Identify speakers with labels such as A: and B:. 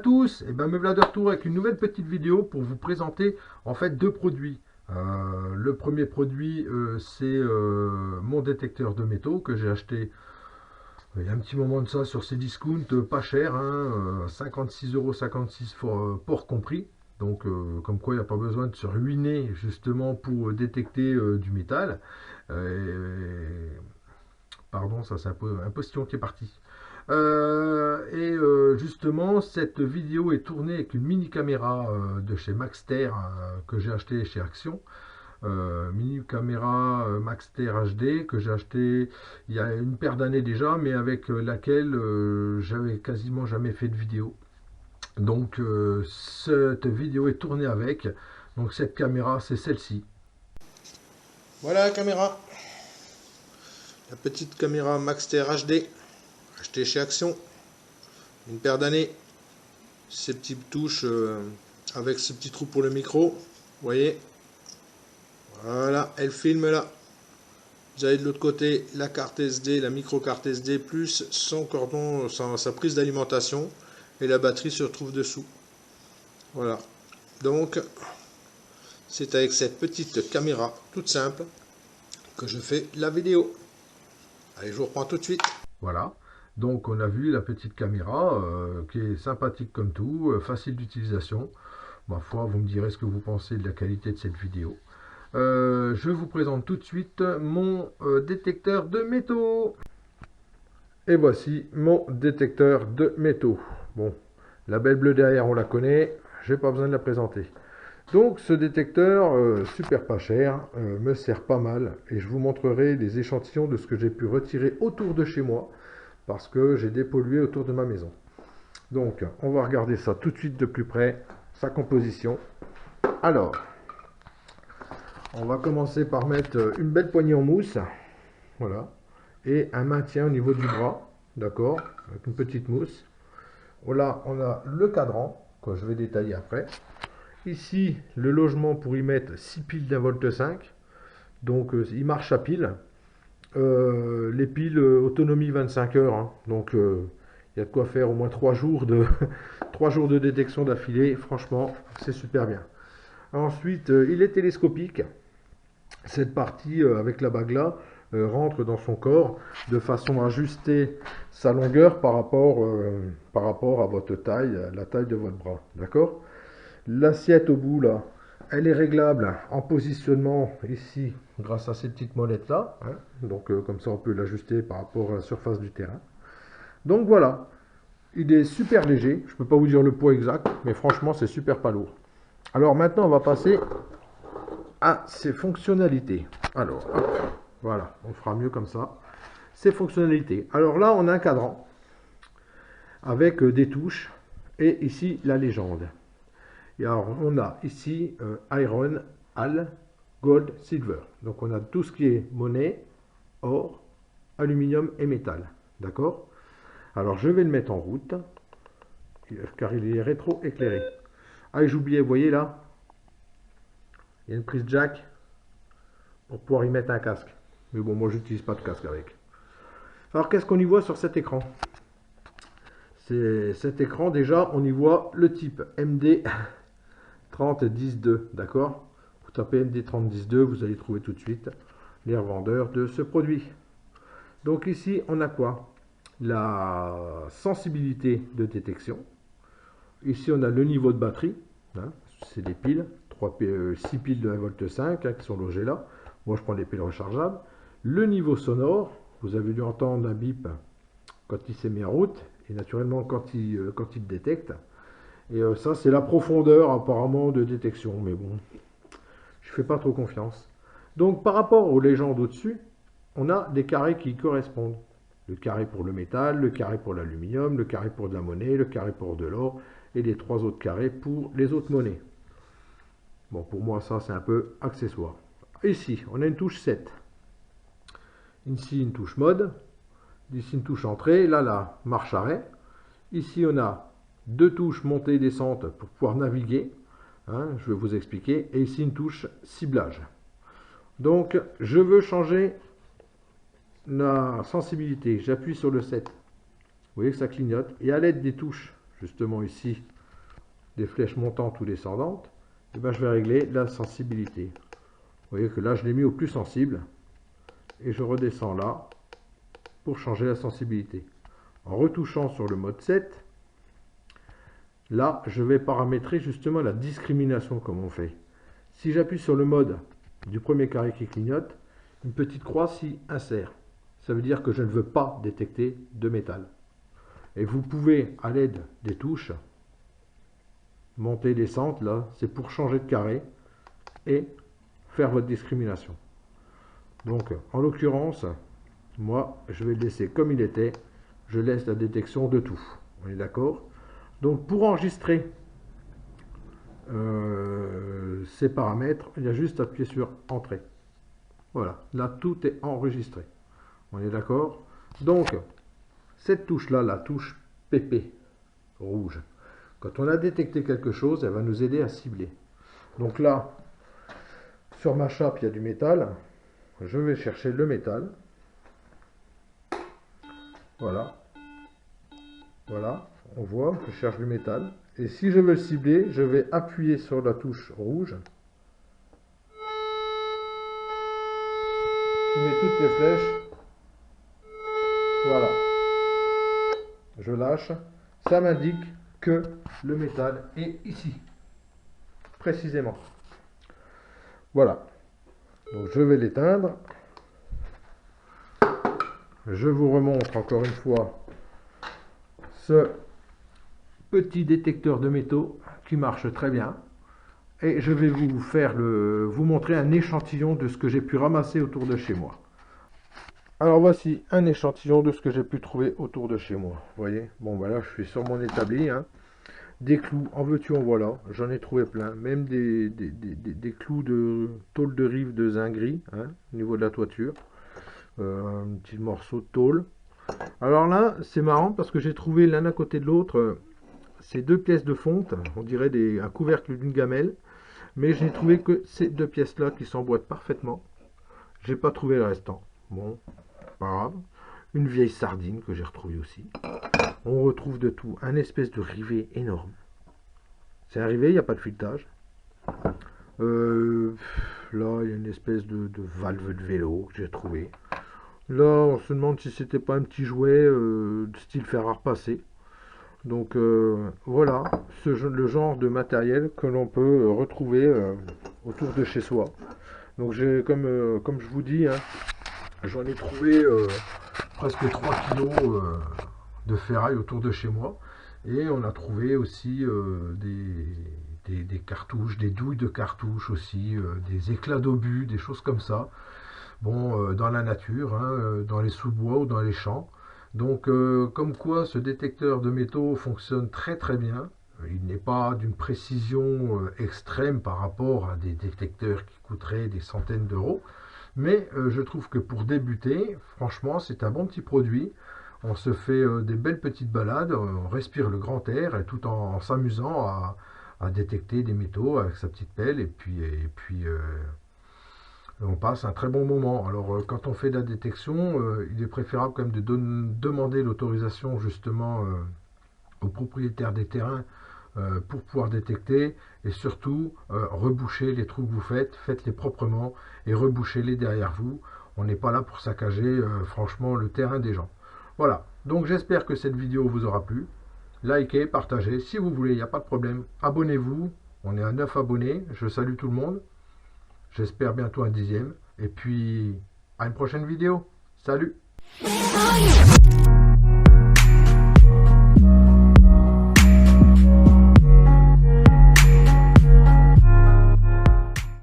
A: tous, et ben me voilà de retour avec une nouvelle petite vidéo pour vous présenter en fait deux produits. Le premier produit c'est mon détecteur de métaux que j'ai acheté il y a un petit moment de ça sur ces discounts pas cher, hein, 56,56 € port compris. Donc comme quoi il n'y a pas besoin de se ruiner justement pour détecter du métal. Pardon, ça c'est un postillon qui est parti. Justement, cette vidéo est tournée avec une mini caméra de chez Maxter que j'ai acheté chez Action. Mini caméra Maxter HD que j'ai acheté il y a une paire d'années déjà, mais avec laquelle j'avais quasiment jamais fait de vidéo. Donc cette vidéo est tournée avec. Donc cette caméra, c'est celle-ci.
B: Voilà la caméra, la petite caméra Maxter HD, achetée chez Action, une paire d'années. Ces petites touches avec ce petit trou pour le micro, vous voyez. Voilà, elle filme là. Vous avez de l'autre côté la carte SD, la micro carte SD, plus son cordon, sa prise d'alimentation, et la batterie se retrouve dessous. Voilà, donc c'est avec cette petite caméra toute simple que je fais la vidéo. Allez, je vous reprends tout de suite.
A: Voilà. Donc on a vu la petite caméra qui est sympathique comme tout, facile d'utilisation. Ma foi, vous me direz ce que vous pensez de la qualité de cette vidéo. Je vous présente tout de suite mon détecteur de métaux. Et voici mon détecteur de métaux. Bon, la belle bleue derrière, on la connaît. J'ai pas besoin de la présenter. Donc ce détecteur, super pas cher, me sert pas mal. Et je vous montrerai les échantillons de ce que j'ai pu retirer autour de chez moi. Parce que j'ai dépollué autour de ma maison. Donc, on va regarder ça tout de suite de plus près, sa composition. Alors, on va commencer par mettre une belle poignée en mousse, voilà, et un maintien au niveau du bras, d'accord, avec une petite mousse. Là, on a le cadran, que je vais détailler après. Ici, le logement pour y mettre 6 piles d'1,5 V, donc il marche à pile. Les piles autonomie 25 heures, hein, donc il y a de quoi faire au moins 3 jours de 3 jours de détection d'affilée. Franchement, c'est super bien. Ensuite, il est télescopique. Cette partie avec la bague là rentre dans son corps de façon à ajuster sa longueur par rapport à votre taille, la taille de votre bras, d'accord. L'assiette au bout là, elle est réglable en positionnement ici grâce à ces petites molettes là, hein. Donc comme ça on peut l'ajuster par rapport à la surface du terrain. Donc voilà, il est super léger, je ne peux pas vous dire le poids exact, mais franchement c'est super pas lourd. Alors maintenant on va passer à ses fonctionnalités. Alors hop, voilà, on fera mieux comme ça. Ses fonctionnalités. Alors là on a un cadran avec des touches et ici la légende. Et alors, on a ici Iron, Al, Gold, Silver. Donc, on a tout ce qui est monnaie, or, aluminium et métal. D'accord? Alors, je vais le mettre en route, car il est rétro-éclairé. Ah, et j'oubliais, vous voyez là, il y a une prise jack pour pouvoir y mettre un casque. Mais bon, moi, je n'utilise pas de casque avec. Alors, qu'est-ce qu'on y voit sur cet écran? Cet écran, déjà, on y voit le type MD 3010-2, d'accord? Vous tapez MD 3010-2, vous allez trouver tout de suite les revendeurs de ce produit. Donc ici, on a quoi? La sensibilité de détection. Ici, on a le niveau de batterie, hein, c'est des piles, 6 piles de 1,5 V hein, qui sont logées là. Moi, je prends des piles rechargeables. Le niveau sonore, vous avez dû entendre un bip quand il s'est mis en route, et naturellement quand il détecte. Et ça, c'est la profondeur apparemment de détection. Mais bon, je fais pas trop confiance. Donc, par rapport aux légendes au-dessus, on a des carrés qui correspondent. Le carré pour le métal, le carré pour l'aluminium, le carré pour de la monnaie, le carré pour de l'or, et les 3 autres carrés pour les autres monnaies. Bon, pour moi, ça, c'est un peu accessoire. Ici, on a une touche 7. Ici, une touche mode. Ici, une touche entrée. Là, la marche arrêt. Ici, on a 2 touches montée et descente pour pouvoir naviguer, hein, je vais vous expliquer, et ici une touche ciblage. Donc je veux changer la sensibilité, j'appuie sur le 7, vous voyez que ça clignote, et à l'aide des touches, justement ici des flèches montantes ou descendantes, et ben je vais régler la sensibilité. Vous voyez que là je l'ai mis au plus sensible et je redescends là pour changer la sensibilité. En retouchant sur le mode 7, là je vais paramétrer justement la discrimination comme on fait. Si j'appuie sur le mode du premier carré qui clignote, une petite croix s'y insère. Ça veut dire que je ne veux pas détecter de métal. Et vous pouvez, à l'aide des touches, monter, descendre, là, c'est pour changer de carré et faire votre discrimination. Donc, en l'occurrence, moi, je vais le laisser comme il était. Je laisse la détection de tout. On est d'accord? Donc, pour enregistrer ces paramètres, il y a juste à appuyer sur Entrée. Voilà, là, tout est enregistré. On est d'accord? Donc, cette touche-là, la touche PP, rouge, quand on a détecté quelque chose, elle va nous aider à cibler. Donc là, sur ma chape, il y a du métal. Je vais chercher le métal. Voilà. Voilà, on voit que je cherche du métal. Et si je veux le cibler, je vais appuyer sur la touche rouge, qui met toutes les flèches. Voilà. Je lâche. Ça m'indique que le métal est ici. Précisément. Voilà. Donc je vais l'éteindre. Je vous remontre encore une fois ce petit détecteur de métaux qui marche très bien. Et je vais vous montrer un échantillon de ce que j'ai pu ramasser autour de chez moi. Alors voici un échantillon de ce que j'ai pu trouver autour de chez moi. Vous voyez, bon voilà, je suis sur mon établi. Hein. Des clous, en veux-tu, en voilà. J'en ai trouvé plein. Même des clous de tôle de rive de zinc gris, hein, au niveau de la toiture. Un petit morceau de tôle. Alors là, c'est marrant parce que j'ai trouvé l'un à côté de l'autre ces deux pièces de fonte. On dirait un couvercle d'une gamelle. Mais j'ai trouvé que ces deux pièces-là qui s'emboîtent parfaitement. J'ai pas trouvé le restant. Bon, pas grave. Une vieille sardine que j'ai retrouvée aussi. On retrouve de tout. Un espèce de rivet énorme. C'est un rivet, il n'y a pas de filetage. Là, il y a une espèce de valve de vélo que j'ai trouvé. Là, on se demande si c'était pas un petit jouet de style fer à repasser. Donc voilà, le genre de matériel que l'on peut retrouver autour de chez soi. Donc comme je vous dis, hein, j'en ai trouvé presque 3 kilos de ferraille autour de chez moi. Et on a trouvé aussi des cartouches, des douilles de cartouches aussi, des éclats d'obus, des choses comme ça. Bon, dans la nature, hein, dans les sous-bois ou dans les champs. Donc, comme quoi ce détecteur de métaux fonctionne très très bien. Il n'est pas d'une précision extrême par rapport à des détecteurs qui coûteraient des centaines d'euros. Mais je trouve que pour débuter, franchement, c'est un bon petit produit. On se fait des belles petites balades, on respire le grand air et tout en s'amusant à détecter des métaux avec sa petite pelle. Et puis on passe un très bon moment. Alors quand on fait de la détection, il est préférable quand même de demander l'autorisation justement aux propriétaires des terrains pour pouvoir détecter, et surtout reboucher les trous que vous faites, faites-les proprement et rebouchez-les derrière vous. On n'est pas là pour saccager franchement le terrain des gens. Voilà, donc j'espère que cette vidéo vous aura plu. Likez, partagez, si vous voulez, il n'y a pas de problème. Abonnez-vous, on est à 9 abonnés, je salue tout le monde. J'espère bientôt un 10e. Et puis, à une prochaine vidéo. Salut!